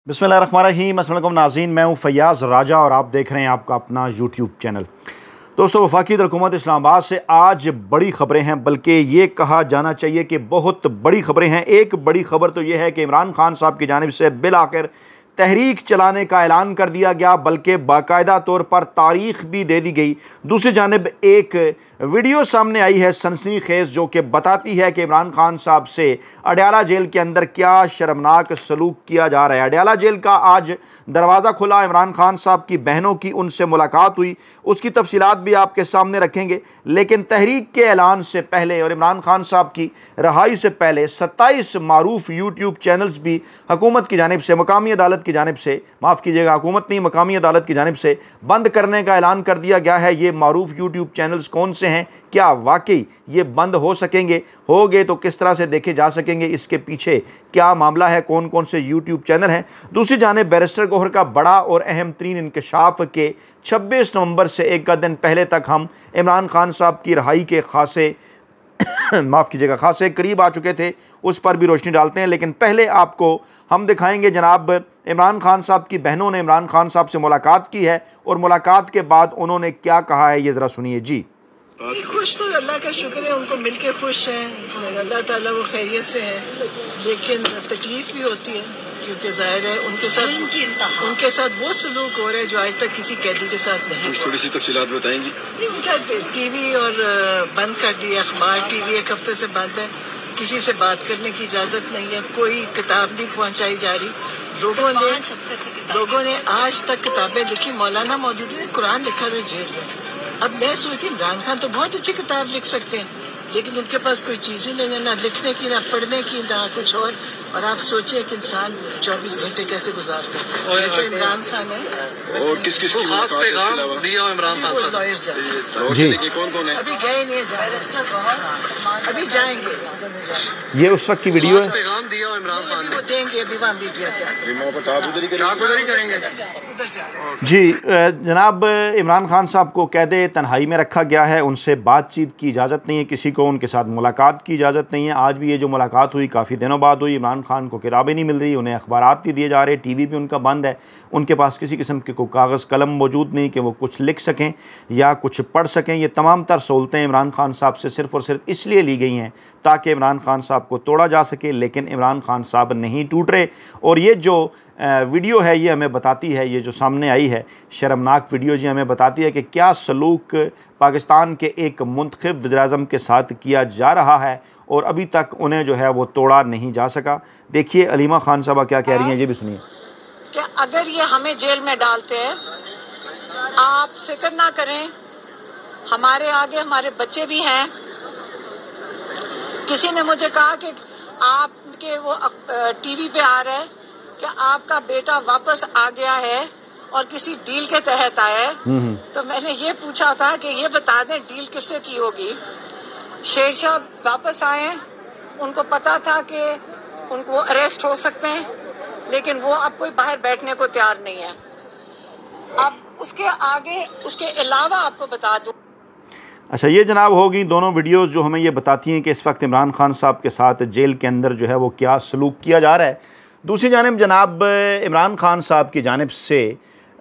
बिस्मिल्लाहिर्रहमानिर्रहीम। अस्सलाम वालेकुम नाज़रीन, मैं हूँ फैयाज़ राजा और आप देख रहे हैं आपका अपना यूट्यूब चैनल। दोस्तों, वफाकी हुकूमत इस्लामाबाद से आज बड़ी ख़बरें हैं, बल्कि ये कहा जाना चाहिए कि बहुत बड़ी ख़बरें हैं। एक बड़ी ख़बर तो ये है कि इमरान खान साहब की जानिब से बिल आखिर तहरीक चलाने का ऐलान कर दिया गया, बल्कि बाकायदा तौर पर तारीख भी दे दी गई। दूसरी जानिब एक वीडियो सामने आई है सनसनीखेज़, जो कि बताती है कि इमरान खान साहब से अडयाला जेल के अंदर क्या शर्मनाक सलूक किया जा रहा है। अडयाला जेल का आज दरवाज़ा खुला, इमरान खान साहब की बहनों की उनसे मुलाकात हुई, उसकी तफसीलात भी आपके सामने रखेंगे। लेकिन तहरीक के ऐलान से पहले और इमरान खान साहब की रहाई से पहले 27 मारूफ यूट्यूब चैनल्स भी हुकूमत की जानिब से, मकामी अदालत की जानिब से, माफ़ कीजिएगा हुकूमत नहीं मकामी अदालत की जानिब से बंद करने का ऐलान कर दिया गया है। ये मारूफ यूट्यूब चैनल्स कौन से हैं, क्या वाकई ये बंद हो सकेंगे, हो गए तो किस तरह से देखे जा सकेंगे, इसके पीछे क्या मामला है, कौन कौन से यूट्यूब चैनल हैं। दूसरी जानिब बैरिस्टर गौहर का बड़ा और अहम तरीन इंकशाफ के 26 नवंबर से एक दिन पहले तक हम इमरान खान साहब की रहाई के खासे माफ़ कीजिएगा खासे करीब आ चुके थे, उस पर भी रोशनी डालते हैं। लेकिन पहले आपको हम दिखाएंगे जनाब इमरान खान साहब की बहनों ने इमरान खान साहब से मुलाकात की है और मुलाकात के बाद उन्होंने क्या कहा है, ये ज़रा सुनिए जी। खुश तो अल्लाह का शुक्र है, उनको मिलके खुश हैं, अल्लाह ताला वो खैरियत से हैं। लेकिन तकलीफ भी होती है, क्योंकि जाहिर है उनके साथ वो सलूक हो रहा है जो आज तक किसी कैदी के साथ नहीं। थोड़ी सी तफसीलात बताएंगी। उनका टीवी और बंद कर दिया, अखबार टीवी 1 हफ्ते से बंद है, किसी से बात करने की इजाजत नहीं है, कोई किताब नहीं पहुंचाई जा रही। लोगों ने आज तक किताबें लिखी, मौलाना मौजूद है, कुरान लिखा था जेल में। अब मैं सोचती इमरान खान तो बहुत अच्छी किताब लिख सकते हैं, लेकिन उनके पास कोई चीज़ ही नहीं है, ना लिखने की, ना पढ़ने की, ना कुछ और आप सोचिए कि इंसान 24 घंटे कैसे गुजारते हैं। ये तो इमरान खान है। और किस किस खास पैगाम दिया इमरान खान साहब जी, कौन कौन है? अभी गए नहीं, अभी जाएंगे। ये उस वक्त की वीडियो है। पैगाम दिया इमरान खान वो देंगे, अभी वहाँ मीडिया क्या उधर ही करेंगे। उधर जाएंगे। जी जनाब, इमरान खान साहब को कैदे तन्हाई में रखा गया है, उनसे बातचीत की इजाज़त नहीं है, किसी को उनके साथ मुलाकात की इजाज़त नहीं है। आज भी ये जो मुलाकात हुई काफ़ी दिनों बाद हुई। इमरान खान को किताबें नहीं मिल रही, उन्हें अखबारात नहीं दिए जा रहे, टीवी भी उनका बंद है, उनके पास किसी किस्म के कोई कागज़ कलम मौजूद नहीं कि वो कुछ लिख सकें या कुछ पढ़ सकें। ये तमाम तर सहूलतें इमरान खान साहब से सिर्फ़ और सिर्फ इसलिए ली गई हैं ताकि इमरान खान साहब को तोड़ा जा सके, लेकिन इमरान खान साहब नहीं टूट रहे। और ये जो वीडियो है ये हमें बताती है, ये जो सामने आई है शर्मनाक वीडियो, जी हमें बताती है कि क्या सलूक पाकिस्तान के एक मुंतखब वज़ीर-ए-आज़म के साथ किया जा रहा है और अभी तक उन्हें जो है वो तोड़ा नहीं जा सका। देखिए अलीमा खान साहबा क्या कह रही हैं, ये भी सुनिए। कि अगर ये हमें जेल में डालते हैं, आप फिक्र ना करें, हमारे आगे हमारे बच्चे भी हैं। किसी ने मुझे कहा कि आपके वो टीवी पे आ रहा है कि आपका बेटा वापस आ गया है और किसी डील के तहत आया है। तो मैंने ये पूछा था कि ये बता दें डील किससे की होगी। शेरशाह वापस आए, उनको पता था कि उनको अरेस्ट हो सकते हैं, लेकिन वो अब कोई बाहर बैठने को तैयार नहीं है। अब उसके आगे उसके अलावा आपको बता दूं। अच्छा, ये जनाब होगी दोनों वीडियोस जो हमें ये बताती हैं कि इस वक्त इमरान खान साहब के साथ जेल के अंदर जो है वो क्या सलूक किया जा रहा है। दूसरी जानिब जनाब इमरान खान साहब की जानिब से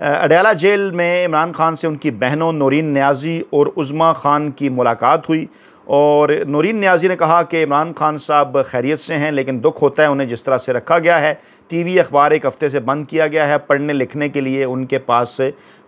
अडयाला जेल में इमरान खान से उनकी बहनों नूरीन नियाज़ी और उज़्मा खान की मुलाकात हुई और नूरीन नियाज़ी ने कहा कि इमरान खान साहब खैरियत से हैं, लेकिन दुख होता है उन्हें जिस तरह से रखा गया है। टीवी अखबार 1 हफ्ते से बंद किया गया है, पढ़ने लिखने के लिए उनके पास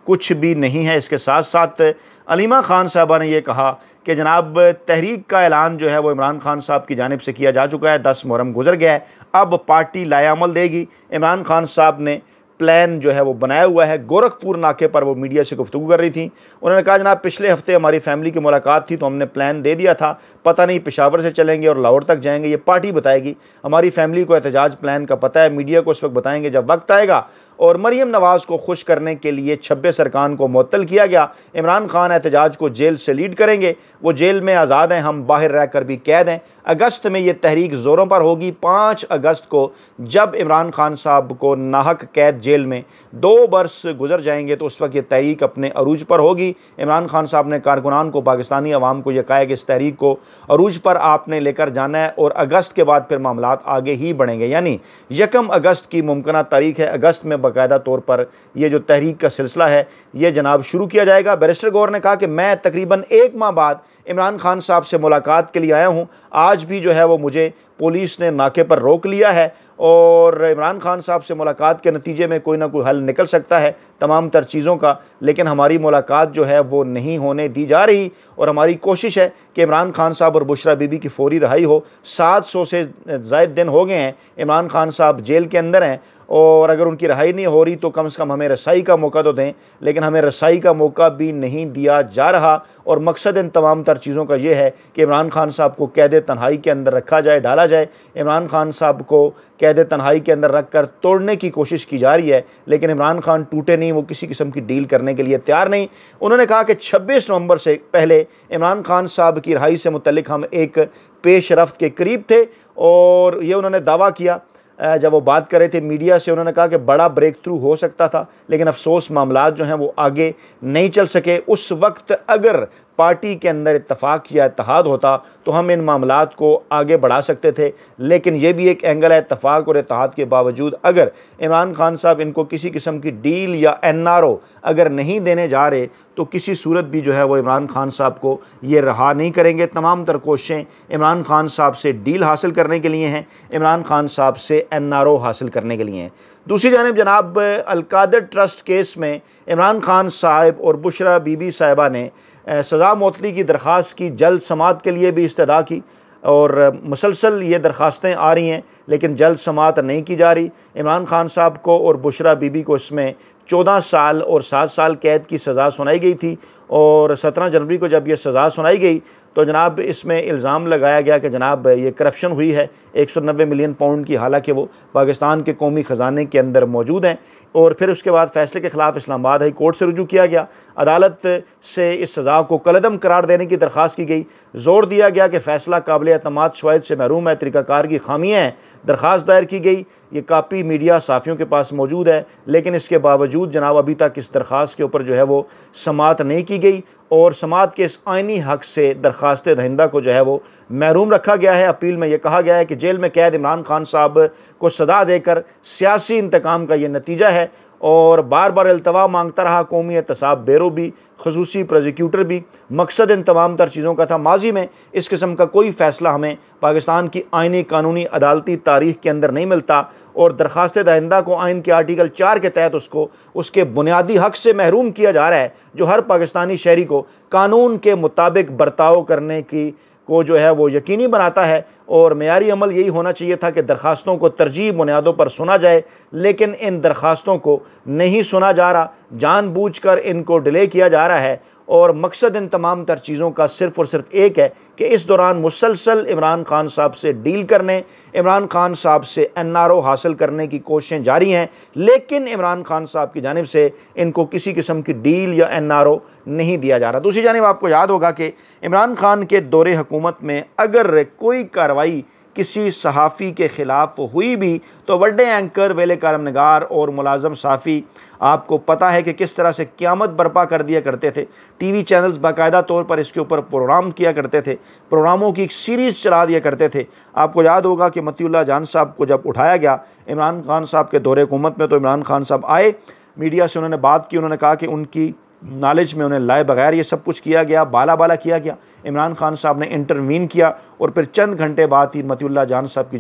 कुछ भी नहीं है। इसके साथ साथ अलीमा खान साहबा ने यह कहा कि जनाब तहरीक का ऐलान जो है वो इमरान खान साहब की जानिब से किया जा चुका है, 10 मुहर्रम गुजर गया है, अब पार्टी लाएअमल देगी। इमरान खान साहब ने प्लान जो है वो बनाया हुआ है। गोरखपुर नाके पर वो मीडिया से गुफ्तगू कर रही थी, उन्होंने कहा जनाब पिछले हफ्ते हमारी फैमिली की मुलाकात थी तो हमने प्लान दे दिया था, पता नहीं पेशावर से चलेंगे और लाहौर तक जाएंगे, ये पार्टी बताएगी। हमारी फैमिली को एहतजाज प्लान का पता है, मीडिया को उस वक्त बताएंगे जब वक्त आएगा और मरीम नवाज़ को खुश करने के लिए 26 अरकान को मुअत्तल किया गया। इमरान खान एहतजाज को जेल से लीड करेंगे, वो जेल में आज़ाद हैं, हम बाहर रहकर भी कैद हैं। अगस्त में ये तहरीक ज़ोरों पर होगी। 5 अगस्त को जब इमरान खान साहब को नाहक कैद जेल में 2 बरस गुजर जाएंगे तो उस वक्त ये तहरीक अपने अरूज पर होगी। इमरान खान साहब ने कारकुनान को, पाकिस्तानी अवाम को यह कहा है कि इस तहरीक को अरूज पर आपने लेकर जाना है और अगस्त के बाद फिर मामलात आगे ही बढ़ेंगे। यानी 1 अगस्त की मुमकिना तारीख है। अगस्त में बाकायदा तौर पर यह जो तहरीक का सिलसिला है ये जनाब शुरू किया जाएगा। बैरिस्टर गौहर ने कहा कि मैं तकरीबन 1 माह बाद इमरान खान साहब से मुलाकात के लिए आया हूँ। आज भी जो है वो मुझे पुलिस ने नाके पर रोक लिया है और इमरान खान साहब से मुलाकात के नतीजे में कोई ना कोई हल निकल सकता है तमाम तर चीज़ों का, लेकिन हमारी मुलाकात जो है वो नहीं होने दी जा रही और हमारी कोशिश है कि इमरान खान साहब और बुशरा बीबी की फौरी रहाई हो। 700 से ज़ायद दिन हो गए हैं इमरान खान साहब जेल के अंदर हैं और अगर उनकी रहाई नहीं हो रही तो कम से कम हमें रसाई का मौका तो दें, लेकिन हमें रसाई का मौका भी नहीं दिया जा रहा। और मकसद इन तमाम तर चीज़ों का ये है कि इमरान खान साहब को कैद तन्हाई के अंदर रखा जाए, डाला जाए। इमरान खान साहब को कैद तन्हाई के अंदर रख कर तोड़ने की कोशिश की जा रही है, लेकिन इमरान खान टूटे नहीं, वो किसी किस्म की डील करने के लिए तैयार नहीं। उन्होंने कहा कि 26 नवंबर से पहले इमरान खान साहब की रहाई से मुतल्लिक हम एक पेश रफ्त के करीब थे और ये उन्होंने दावा किया जब वो बात कर रहे थे मीडिया से। उन्होंने कहा कि बड़ा ब्रेक थ्रू हो सकता था, लेकिन अफसोस मामलात जो हैं वो आगे नहीं चल सके। उस वक्त अगर पार्टी के अंदर इत्तफाक या इत्तेहाद होता तो हम इन मामलात को आगे बढ़ा सकते थे, लेकिन ये भी एक एंगल है। इत्तफाक और इत्तेहाद के बावजूद अगर इमरान खान साहब इनको किसी किस्म की डील या NRO अगर नहीं देने जा रहे तो किसी सूरत भी जो है वो इमरान खान साहब को ये रहा नहीं करेंगे। तमाम तर कोशिशें इमरान खान साहब से डील हासिल करने के लिए हैं, इमरान खान साहब से NRO हासिल करने के लिए हैं। दूसरी जानिब जनाब अलकादर ट्रस्ट केस में इमरान खान साहब और बुशरा बीबी साहिबा ने सज़ा मुअत्तली की दरख्वास्त की, जल्द समाअत के लिए भी इस्तदा की और मुसलसल ये दरख्वास्तें आ रही हैं लेकिन जल्द समाअत नहीं की जा रही। इमरान खान साहब को और बुशरा बीबी को इसमें 14 साल और 7 साल कैद की सज़ा सुनाई गई थी और 17 जनवरी को जब ये सज़ा सुनाई गई तो जनाब इसमें इल्ज़ाम लगाया गया कि जनाब ये करप्शन हुई है 190 मिलियन पाउंड की, हालांकि वो पाकिस्तान के कौमी ख़जाने के अंदर मौजूद हैं। और फिर उसके बाद फ़ैसले के ख़िलाफ़ इस्लामाबाद हाई कोर्ट से रुजू किया गया। अदालत से इस सज़ा को कलअदम करार देने की दरख्वास्त की गई। ज़ोर दिया गया कि फ़ैसला काबिल एतमाद शवाहिद से महरूम है, तरीक़ाकार की खामियाँ हैं। दरख्वास्त दायर की गई, ये कापी मीडिया साफ़ियों के पास मौजूद है, लेकिन इसके बावजूद जनाब अभी तक इस दरख्वास्त के ऊपर जो है वो समाअत नहीं की गई और समाअत के इस आइनी हक़ से दरख्वास्त दहिंदा को जो है वो महरूम रखा गया है। अपील में यह कहा गया है कि जेल में कैद इमरान खान साहब को सदा देकर सियासी इंतकाम का ये नतीजा है और बार बार इल्तवा मांगता रहा कौमी एहतसाब ब्यूरो भी, खसूसी प्रोसिक्यूटर भी। मकसद इन तमाम तर चीज़ों का था। माजी में इस किस्म का कोई फ़ैसला हमें पाकिस्तान की आइनी कानूनी अदालती तारीख़ के अंदर नहीं मिलता और दरख्वास्त दहिंदा को आइन के आर्टिकल 4 के तहत उसको उसके बुनियादी हक़ से महरूम किया जा रहा है, जो हर पाकिस्तानी शहरी को कानून के मुताबिक बर्ताव करने की को जो है वो यकीनी बनाता है। और मेयारी अमल यही होना चाहिए था कि दरख्वास्तों को तरजीह बुनियादों पर सुना जाए, लेकिन इन दरख्वास्तों को नहीं सुना जा रहा, जानबूझकर इनको डिले किया जा रहा है। और मकसद इन तमाम तर चीज़ों का सिर्फ़ और सिर्फ एक है कि इस दौरान मुसलसल इमरान खान साहब से डील करने, इमरान खान साहब से NRO हासिल करने की कोशिशें जारी हैं, लेकिन इमरान खान साहब की जानिब से इनको किसी किस्म की डील या NRO नहीं दिया जा रहा। दूसरी जानिब आपको याद होगा कि इमरान खान के दौरे हुकूमत में अगर कोई कार्रवाई किसी सहाफ़ी के ख़िलाफ़ हुई भी तो वड्डे एंकर, वेले कालमनगार और मुलाजम सहाफ़ी आपको पता है कि किस तरह से क़यामत बर्पा कर दिया करते थे। टीवी चैनल्स बाकायदा तौर पर इसके ऊपर प्रोग्राम किया करते थे, प्रोग्रामों की एक सीरीज़ चला दिया करते थे। आपको याद होगा कि मतीउल्लाह जान साहब को जब उठाया गया इमरान खान साहब के दौरे हुकूमत में, तो इमरान खान साहब आए, मीडिया से उन्होंने बात की, उन्होंने कहा कि उनकी नॉलेज में उन्हें लाए बगैर ये सब कुछ किया गया, बाला बाला किया गया। इमरान खान साहब ने इंटरवीन किया और फिर चंद घंटे बाद ही मतीउल्लाह जान साहब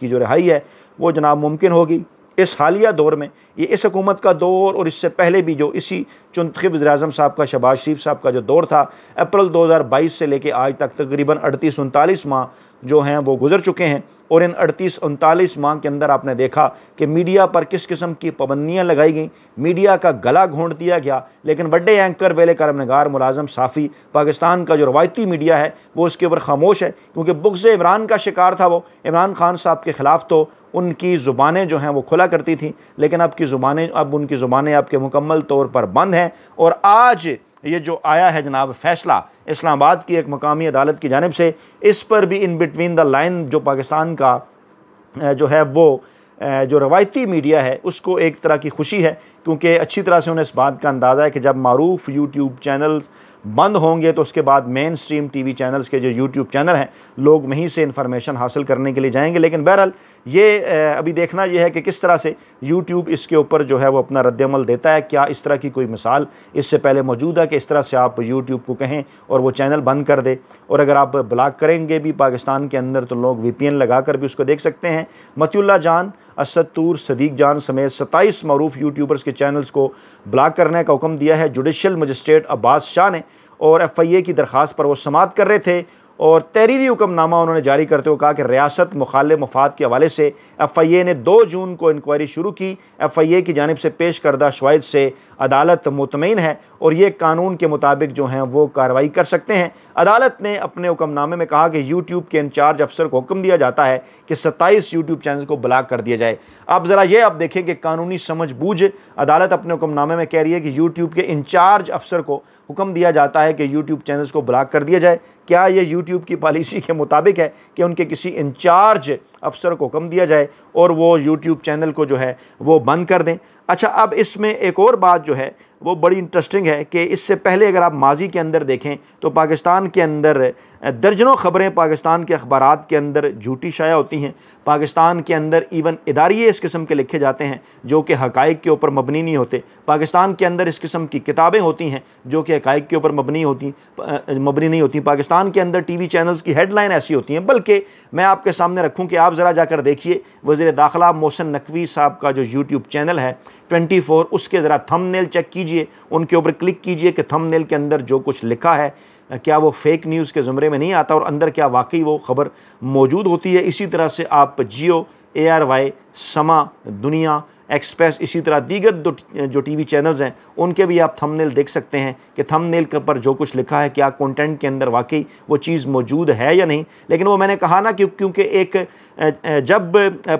की जो रिहाई है वो जनाब मुमकिन होगी। इस हालिया दौर में, ये इस हुकूमत का दौर और इससे पहले भी जो इसी चुनखिब वज़ीर-ए-आज़म साहब का, शहबाज शरीफ साहब का जो दौर था, अप्रैल 2022 से लेकर आज तक तकरीबन 38-39 माह जो हैं वो गुजर चुके हैं और इन 38-39 माह के अंदर आपने देखा कि मीडिया पर किस किस्म की पाबंदियाँ लगाई गई, मीडिया का गला घोंट दिया गया, लेकिन बड़े एंकर वेले करमनगार मुलाजम साफ़ी पाकिस्तान का जो रवायती मीडिया है वो उसके ऊपर खामोश है, क्योंकि बुग़्ज़ इमरान का शिकार था वो। इमरान खान साहब के ख़िलाफ़ तो उनकी ज़ुबानें जो हैं वो खुला करती थी, लेकिन अब उनकी ज़ुबानें आपके मुकम्मल तौर पर बंद हैं। और आज ये जो आया है जनाब फ़ैसला इस्लामाबाद की एक मकामी अदालत की जानिब से, इस पर भी इन बिटवीन द लाइन जो पाकिस्तान का जो है वो जो रवायती मीडिया है उसको एक तरह की खुशी है, क्योंकि अच्छी तरह से उन्हें इस बात का अंदाज़ा है कि जब मारूफ यूट्यूब चैनल्स बंद होंगे तो उसके बाद मेन स्ट्रीम टीवी चैनल्स के जो यूट्यूब चैनल हैं लोग वहीं से इन्फॉर्मेशन हासिल करने के लिए जाएंगे। लेकिन बहरहाल ये अभी देखना यह है कि किस तरह से यूट्यूब इसके ऊपर जो है वो अपना रद्दअमल देता है। क्या इस तरह की कोई मिसाल इससे पहले मौजूद है कि इस तरह से आप यूट्यूब को कहें और वो चैनल बंद कर दे, और अगर आप ब्लॉक करेंगे भी पाकिस्तान के अंदर तो लोग VPN लगा कर भी उसको देख सकते हैं। मतियुल्लाह जान, असद तूर, सदीक जान समेत 27 मरूफ यूट्यूबर्स के चैनल्स को ब्लॉक करने का हुक्म दिया है जुडिशल मजिस्ट्रेट अब्बास शाह ने, और FIA की दरख्वास्त पर वो समाअत कर रहे थे और तहरीरी हुक्मनामा उन्होंने जारी करते हुए कहा कि रियासत मुखालिफ मफाद के हवाले से FIA ने 2 जून को इंक्वायरी शुरू की। FIA की जानिब से पेश करदा शवाहिद से अदालत मुतमईन है और ये कानून के मुताबिक जो हैं वो कार्रवाई कर सकते हैं। अदालत ने अपने हुक्मनामे में कहा कि यूट्यूब के इंचार्ज अफसर को हुक्म दिया जाता है कि 27 यूट्यूब चैनल को ब्लॉक कर दिया जाए। अब ज़रा ये आप देखें कि कानूनी समझ बूझ अदालत अपने हुक्मनामे में कह रही है कि यूट्यूब के इंचार्ज अफसर को हुक्म दिया जाता है कि यूट्यूब चैनल्स को ब्लॉक कर दिया जाए। क्या ये यूट्यूब की पॉलिसी के मुताबिक है कि उनके किसी इंचार्ज अफसर को हुक्म दिया जाए और वो यूट्यूब चैनल को जो है वो बंद कर दें? अच्छा, अब इसमें एक और बात जो है वो बड़ी इंटरेस्टिंग है कि इससे पहले अगर आप माजी के अंदर देखें तो पाकिस्तान के अंदर दर्जनों ख़बरें पाकिस्तान के अखबारात के अंदर झूठी शाया होती हैं। पाकिस्तान के अंदर इवन इदारिये इस किस्म के लिखे जाते हैं जो कि हक़ाइक़ के ऊपर मबनी नहीं होते। पाकिस्तान के अंदर इस किस्म की किताबें होती हैं जो कि हक़ाइक़ के ऊपर मबनी नहीं होती। पाकिस्तान के अंदर TV चैनल्स की हेडलाइन ऐसी होती हैं। बल्कि मैं आपके सामने रखूँ कि आप ज़रा जाकर देखिए वज़ीर दाखिला मोहसिन नकवी साहब का जो यूट्यूब चैनल है 24, उसके ज़रा थंबनेल चेक कीजिए, उनके ऊपर क्लिक कीजिए कि थंबनेल के अंदर जो कुछ लिखा है क्या वो फेक न्यूज़ के ज़ुमरे में नहीं आता और अंदर क्या वाकई वो ख़बर मौजूद होती है। इसी तरह से आप जियो, ARY, समा, दुनिया, एक्सप्रेस, इसी तरह दीगर जो TV चैनल्स हैं उनके भी आप थंबनेल देख सकते हैं कि थंबनेल के पर जो कुछ लिखा है क्या कंटेंट के अंदर वाकई वो चीज़ मौजूद है या नहीं। लेकिन वो मैंने कहा ना कि क्योंकि एक जब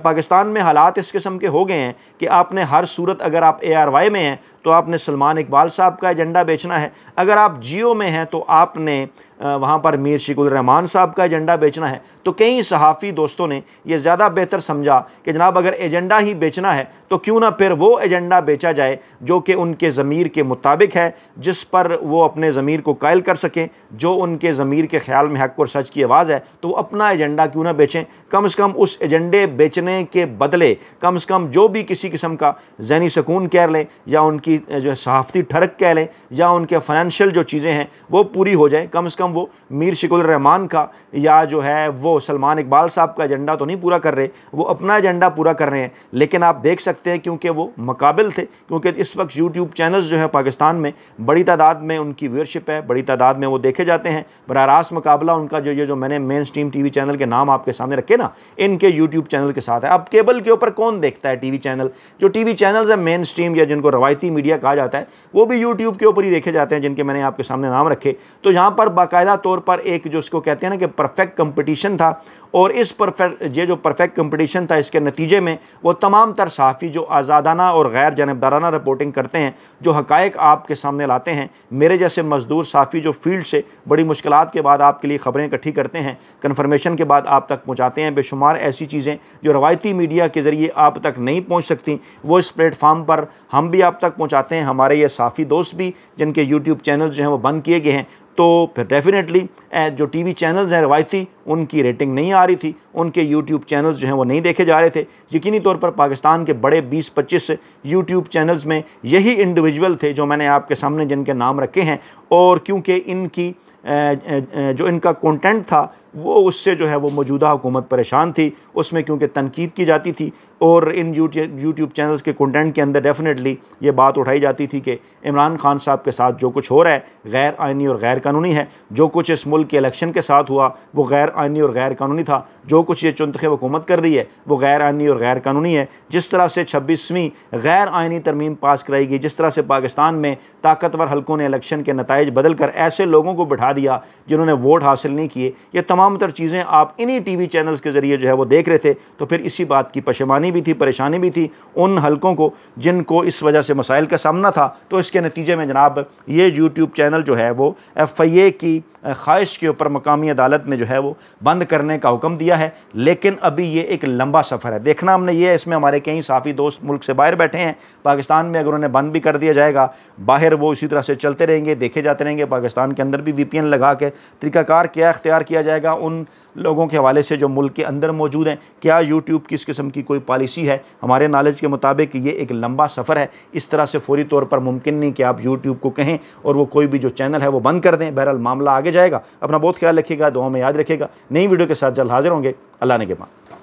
पाकिस्तान में हालात इस किस्म के हो गए हैं कि आपने हर सूरत, अगर आप ARY में हैं तो आपने सलमान इकबाल साहब का एजेंडा बेचना है, अगर आप जियो में हैं तो आपने वहाँ पर मीर शिकुल रहमान साहब का एजेंडा बेचना है। तो कई सहाफ़ी दोस्तों ने ये ज़्यादा बेहतर समझा कि जनाब अगर एजेंडा ही बेचना है तो क्यों ना फिर वो एजेंडा बेचा जाए जो कि उनके ज़मीर के मुताबिक है, जिस पर वो अपने ज़मीर को कायल कर सकें, जो उनके ज़मीर के ख़्याल में हक़ और सच की आवाज़ है, तो वो अपना एजेंडा क्यों ना बेचें। कम से कम उस एजेंडे बेचने के बदले कम से कम जो भी किसी किस्म का ज़हनी सुकून कह लें या उनकी जो सहाफ़ती ठरक कह लें या उनके फ़ाइनेंशियल जो चीज़ें हैं वो पूरी हो जाए। कम से कम वो मीर शिकुल रहमान का या जो है वो सलमान इकबाल साहब का एजेंडा तो नहीं पूरा कर रहे, वो अपना एजेंडा पूरा कर रहे हैं। लेकिन आप देख सकते हैं क्योंकि वो मुकाबिल थे, क्योंकि इस वक्त यूट्यूब चैनल्स जो है पाकिस्तान में बड़ी तादाद में उनकी व्यूअरशिप है, बड़ी तादाद में वो देखे जाते हैं। बराह रास्त मुकाबला उनका जो मैंने मेन स्ट्रीम TV चैनल के नाम आपके सामने रखे ना, इनके यूट्यूब चैनल के साथ है। अब केबल के ऊपर कौन देखता है TV चैनल? जो TV चैनल्स हैं मेन स्ट्रीम या जिनको रवायती मीडिया कहा जाता है वो भी यूट्यूब के ऊपर ही देखे जाते हैं, जिनके मैंने आपके सामने नाम रखे। तो यहाँ पर बाकायदा तौर पर एक जो उसको कहते हैं ना कि परफेक्ट कंपटीशन था, और इस जो परफेक्ट कंपटीशन था इसके नतीजे में वो तमाम तर सहाफ़ी जो आज़ादाना और गैर जानबदाराना रिपोर्टिंग करते हैं, जो हक़ाइक़ आपके सामने लाते हैं, मेरे जैसे मज़दूर सहाफ़ी जो फील्ड से बड़ी मुश्किलात के बाद आपके लिए ख़बरें इकट्ठी करते हैं, कन्फर्मेशन के बाद आप तक पहुँचाते हैं, बेशुमार ऐसी चीज़ें जो रवायती मीडिया के ज़रिए आप तक नहीं पहुँच सकती वो इस प्लेटफार्म पर हम भी आप तक पहुँचाते हैं। हमारे ये सहाफ़ी दोस्त भी जिनके यूट्यूब चैनल जो हैं वो बंद किए गए हैं, तो फिर डेफिनेटली जो TV चैनल्स हैं रवायती, उनकी रेटिंग नहीं आ रही थी, उनके यूट्यूब चैनल्स जो हैं वो नहीं देखे जा रहे थे। यकीनी तौर पर पाकिस्तान के बड़े 20-25 यूट्यूब चैनल्स में यही इंडिविजुअल थे जो मैंने आपके सामने जिनके नाम रखे हैं, और क्योंकि इनकी जो इनका कंटेंट था वो उससे जो है वो मौजूदा हुकूमत परेशान थी, उसमें क्योंकि तनकीद की जाती थी और इन यूट्यूब चैनल्स के कंटेंट के अंदर डेफिनेटली ये बात उठाई जाती थी कि इमरान खान साहब के साथ जो कुछ हो रहा है गैर आइनी और गैर कानूनी है, जो कुछ इस मुल्क के इलेक्शन के साथ हुआ वो गैर आइनी और गैर कानूनी था। जो कुछ ये चुनतखे हुकूमत कर रही है वो गैर आइनी और गैर कानूनी है। जिस तरह से 26वीं गैर आइनी तरमीम पास कराई गई, जिस तरह से पाकिस्तान में ताकतवर हलकों ने इलेक्शन के नताइज बदल कर ऐसे लोगों को बिठा दिया जिन्होंने वोट हासिल नहीं किए, ये तमाम तर चीज़ें आप इन्हीं टीवी चैनल्स के ज़रिए जो है वो देख रहे थे। तो फिर इसी बात की पशेमानी भी थी, परेशानी भी थी उन हलकों को जिनको इस वजह से मसाइल का सामना था। तो इसके नतीजे में जनाब ये यूट्यूब चैनल जो है वो FIA की ख्वाहिश के ऊपर मकामी अदालत ने जो है वो बंद करने का हुक्म दिया है। लेकिन अभी ये एक लंबा सफ़र है। देखना हमने ये है, इसमें हमारे कई साफ़ी दोस्त मुल्क से बाहर बैठे हैं। पाकिस्तान में अगर उन्हें बंद भी कर दिया जाएगा, बाहर वो इसी तरह से चलते रहेंगे, देखे जाते रहेंगे। पाकिस्तान के अंदर भी VPN लगा के तरीक़ाकार क्या इख्तियार किया जाएगा उन लोगों के हवाले से जो मुल्क के अंदर मौजूद हैं। क्या यूट्यूब की इस किस्म की कोई पॉलिसी है? हमारे नॉलेज के मुताबिक ये एक लंबा सफ़र है। इस तरह से फौरी तौर पर मुमकिन नहीं कि आप यूट्यूब को कहें और वो कोई भी जो चैनल है वो बंद कर दें। बहरहाल मामला आगे जाएगा। अपना बहुत ख्याल रखिएगा, दुआ में याद रखिएगा। नई वीडियो के साथ जल्द हाजिर होंगे। अल्लाह ने के बाद।